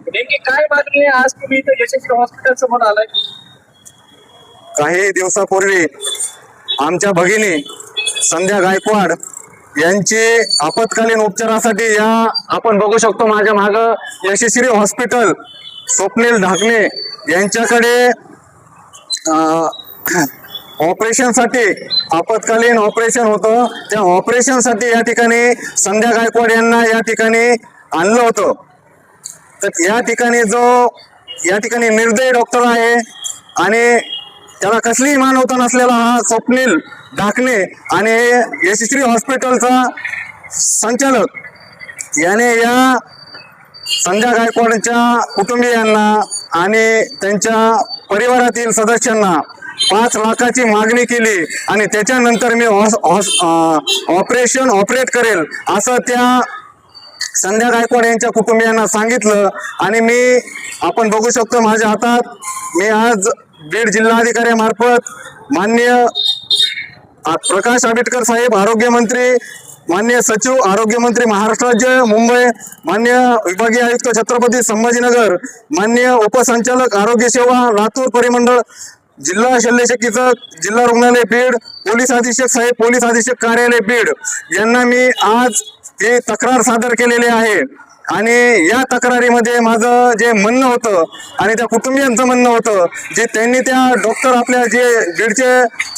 नेमकी काय मागणी आहे आज तुम्ही इथं यशस्वी हॉस्पिटल समोर आलाय? काही दिवसापूर्वी आमच्या भगिनी संध्या गायकवाड यांची आपत्कालीन उपचारासाठी या आपण बघू शकतो माझ्या माग यशस्वी हॉस्पिटल स्वप्नील ढाकणे यांच्याकडे ऑपरेशनसाठी आपत्कालीन ऑपरेशन होतं. त्या ऑपरेशनसाठी या ठिकाणी संध्या गायकवाड यांना या ठिकाणी आणलं होतं. तर या ठिकाणी निर्दयी डॉक्टर आहे आणि त्याला कसलीही मानवता नसलेला हा स्वप्नील ढाकणे आणि यशस्वी हॉस्पिटलचा संचालक याने या संध्या गायकवाडच्या कुटुंबियांना आणि त्यांच्या परिवारातील सदस्यांना 5 लाखाची मागणी केली आणि त्याच्यानंतर मी ऑपरेट करेल असं त्या संध्या गायकवाड यांच्या कुटुंबियांना सांगितलं. आणि आपण बघू शकतो माझ्या हातात मी आज बीड जिल्हाधिकाऱ्यामार्फत माननीय प्रकाश आंबेडकर साहेब आरोग्यमंत्री, माननीय सचिव आरोग्यमंत्री महाराष्ट्र राज्य मुंबई, माननीय विभागीय आयुक्त छत्रपती संभाजीनगर, माननीय उपसंचालक आरोग्य सेवा लातूर परिमंडळ, जिल्हा शल्य चिकित्सक जिल्हा रुग्णालय बीड, पोलीस अधीक्षक साहेब पोलीस अधीक्षक कार्यालय बीड यांना मी आज ही तक्रार सादर केलेली आहे. आणि या तक्रारीमध्ये माझं जे म्हणणं होतं आणि त्या कुटुंबियांचं म्हणणं होतं जे त्यांनी त्या डॉक्टर आपल्या जे बीडचे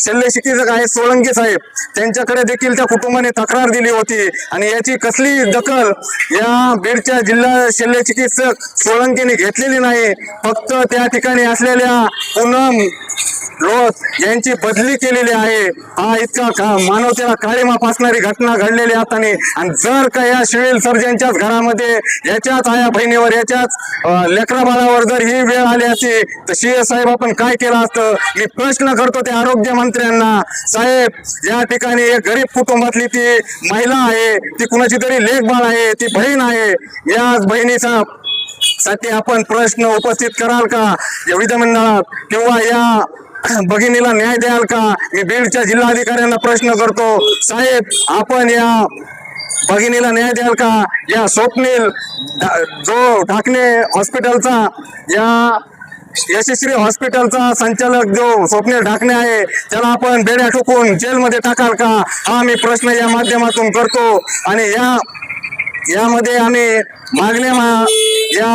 शल्य चिकित्सक आहेत सोळंकी साहेब त्यांच्याकडे देखील त्या कुटुंबाने तक्रार दिली होती आणि याची कसली दखल या बीडच्या जिल्हा शल्य चिकित्सक सोळंकीने घेतलेली नाही. फक्त त्या ठिकाणी असलेल्या पूनम रोज यांची बदली केलेली आहे. हा इतका मानवतेला काळीमा फासणारी घटना घडलेली असताना आणि जर का या सिव्हिल सर्जनच्याच घरामध्ये याच्याच आया बहिणीवर याच्याच लेकरा बाळावर जर ही वेळ आली असती तर सीए साहेब आपण काय केलं असतं. मी प्रश्न करतो त्या आरोग्य मंत्र्यांना, साहेब या ठिकाणी एक गरीब कुटुंबातली ती महिला आहे, ती कुणाची तरी लेक बाळ आहे, ती बहीण आहे, याच बहिणीचा साठी आपण प्रश्न उपस्थित कराल का विधिमंडळात किंवा या भगिनीला न्याय द्याल का? मी बीडच्या जिल्हाधिकाऱ्यांना प्रश्न करतो, साहेब आपण या भगिनीला न्याय द्याल का? या स्वप्नील जो ढाकणे हॉस्पिटलचा या यशस्वी हॉस्पिटलचा संचालक जो स्वप्नील ढाकणे आहे त्याला आपण बेड्या ठोकून जेलमध्ये टाकाल का? हा मी प्रश्न या माध्यमातून करतो. आणि यामध्ये आम्ही मागण्या या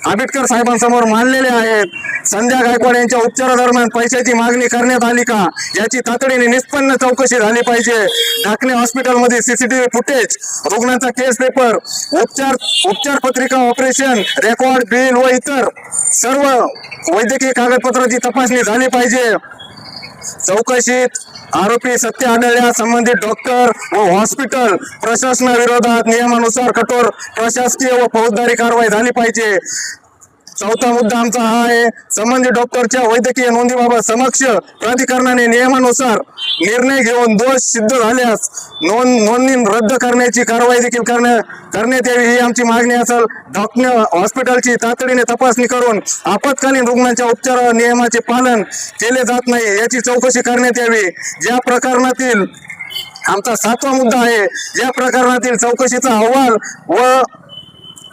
आंबेडकर साहेबांसमोर मांडलेल्या आहेत. संध्या गायकवाड यांच्या उपचारादरम्यान पैशाची मागणी करण्यात आली का याची तातडीने निष्पन्न चौकशी झाली पाहिजे. ढाकणे हॉस्पिटलमध्ये सीसीटीव्ही फुटेज, रुग्णाचा केस पेपर, उपचार पत्रिका, ऑपरेशन रेकॉर्ड, बिल व इतर सर्व वैद्यकीय कागदपत्राची तपासणी झाली पाहिजे. चौकशीत आरोपी सत्य आढळल्यास संबंधित डॉक्टर व हॉस्पिटल प्रशासनाविरोधात नियमानुसार कठोर प्रशासकीय व फौजदारी कारवाई झाली पाहिजे. चौथा मुद्दा आमचा हा आहे, संबंधित डॉक्टरच्या वैद्यकीय नोंदीबाबत समक्ष प्राधिकरणाने नियमानुसार निर्णय घेऊन दोष सिद्ध झाल्यास नोंदणी रद्द करण्याची कारवाई देखील करण्यात यावी ही आमची मागणी असेल. ढाकणे हॉस्पिटलची तातडीने तपासणी करून आपत्कालीन रुग्णांच्या उपचार नियमाचे पालन केले जात नाही याची चौकशी करण्यात यावी. ज्या प्रकरणातील आमचा 7वा मुद्दा आहे, या प्रकरणातील चौकशीचा अहवाल व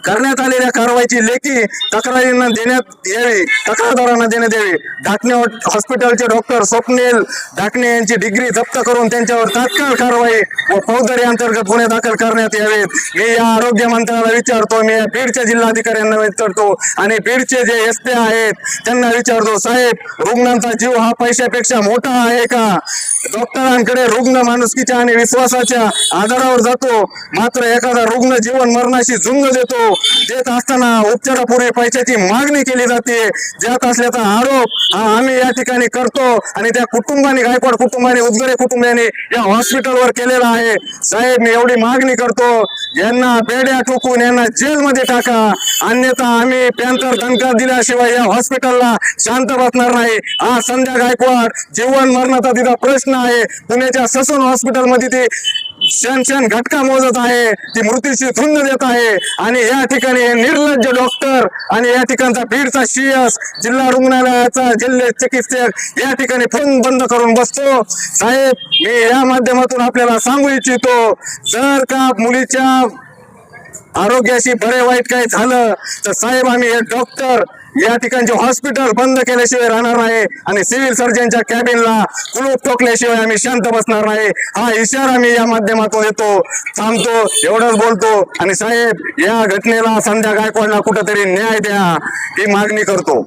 करण्यात आलेल्या कारवाईची लेखी तक्रारींना देण्यात यावी, तक्रारदारांना देण्यात यावी. ढाकणे हॉस्पिटलचे डॉक्टर स्वप्नील ढाकणे यांची डिग्री जप्त करून त्यांच्यावर तात्काळ कारवाई व फौजदारी अंतर्गत गुन्हे दाखल करण्यात यावेत. मी या आरोग्य मंत्र्याला विचारतो, मी बीडच्या जिल्हाधिकाऱ्यांना विचारतो आणि बीडचे जे एसपी आहेत त्यांना विचारतो, साहेब रुग्णांचा जीव हा पैशापेक्षा मोठा आहे का? डॉक्टरांकडे रुग्ण माणुसकीच्या आणि विश्वासाच्या आधारावर जातो, मात्र एखादा रुग्ण जीवन मरणाशी झुंज देत असताना उपचारापूर्वी पैशाची मागणी केली जाते. ज्यात असल्याचा आरोप हा आम्ही या ठिकाणी करतो आणि त्या कुटुंबाने गायकवाड कुटुंबाने उजगरे कुटुंबाने या हॉस्पिटलवर केलेला आहे. साहेब मी एवढी मागणी करतो, यांना बेड्या ठोकून यांना जेलमध्ये टाका, अन्यथा आम्ही पॅन्थर दणका दिल्याशिवाय या हॉस्पिटलला शांत बसणार नाही. हा संध्या गायकवाड जीवन मरणाचा तिचा प्रश्न आहे. पुण्याच्या ससून हॉस्पिटलमध्ये ती क्षण घटका मोजत आहे, ती मृत्यूची झुंज देत आहे आणि या ठिकाणी निर्लज्ज डॉक्टर आणि या ठिकाणचा बीडचा सीएस जिल्हा रुग्णालयाचा जिल्हा चिकित्सक या ठिकाणी फोन बंद करून बसतो. साहेब मी या माध्यमातून आपल्याला सांगू इच्छितो, जर का मुलीच्या आरोग्याशी बरे वाईट काही झालं तर साहेब आम्ही हे डॉक्टर या ठिकाणचे हॉस्पिटल बंद केल्याशिवाय राहणार नाही आणि सिव्हिल सर्जनच्या कॅबिनला कुलूप ठोकल्याशिवाय आम्ही शांत बसणार नाही हा इशारा मी या माध्यमातून देतो. थांबतो, एवढंच बोलतो आणि साहेब या घटनेला संध्या गायकवाडला कुठंतरी न्याय द्या ही मागणी करतो.